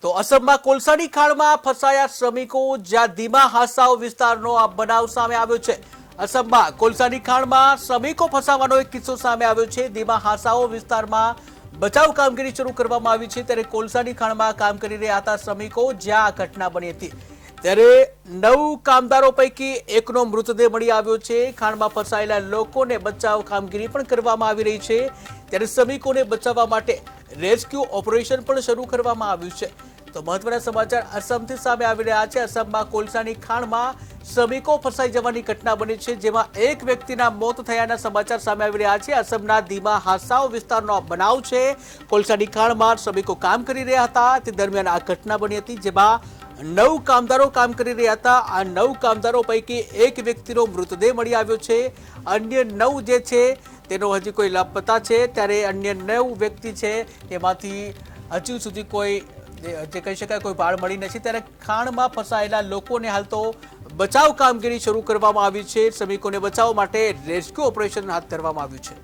તો અસમમાં કોલસાની ખાણમાં ફસાયા શ્રમિકો, જ્યાં ધીમા હાસાઓ વિસ્તારનો આ બનાવ સામે આવ્યો છે। અસમમાં કોલસાની ખાણમાં શ્રમિકો ફસાવાનો એક કિસ્સો સામે આવ્યો છે। ધીમા હાસાઓ વિસ્તારમાં બચાવ કામગીરી શરૂ કરવામાં આવી છે, ત્યારે કોલસાની ખાણમાં કામ કરી રહ્યા હતા શ્રમિકો, જ્યાં આ ઘટના બની હતી, ત્યારે 9 કામદારો પૈકી એકનો મૃતદેહ મળી આવ્યો છે। ખાણમાં ફસાયેલા લોકોને બચાવ કામગીરી પણ કરવામાં આવી રહી છે, ત્યારે શ્રમિકોને બચાવવા માટે રેસ્ક્યુ ઓપરેશન પણ શરૂ કરવામાં આવ્યું છે। તો મહત્વના સમાચાર અસમથી સામે આવી રહ્યા છે। અસમમાં કોલસાની ખાણમાં શ્રમિકો ફસાઈ જવાની ઘટના બની છે, જેમાં એક વ્યક્તિના મોત થયાના સમાચાર સામે આવી રહ્યા છે। અસમના ધીમા હાસાઓ વિસ્તારનો આ બનાવ છે। કોલસાની ખાણમાં શ્રમિકો કામ કરી રહ્યા હતા, તે દરમિયાન આ ઘટના બની હતી, જેમાં 9 કામદારો કામ કરી રહ્યા હતા। આ 9 કામદારો પૈકી એક વ્યક્તિનો મૃતદેહ મળી આવ્યો છે। અન્ય 9 જે છે તેનો હજી કોઈ લાપતા છે, ત્યારે અન્ય 9 વ્યક્તિ છે તેમાંથી હજુ સુધી કોઈ જે કહી શકાય કોઈ ભાળ મળી નથી, ત્યારે ખાણમાં ફસાયેલા લોકોને હાલ તો બચાવ કામગીરી શરૂ કરવામાં આવી છે। શ્રમિકોને બચાવવા માટે રેસ્ક્યુ ઓપરેશન હાથ ધરવામાં આવ્યું છે।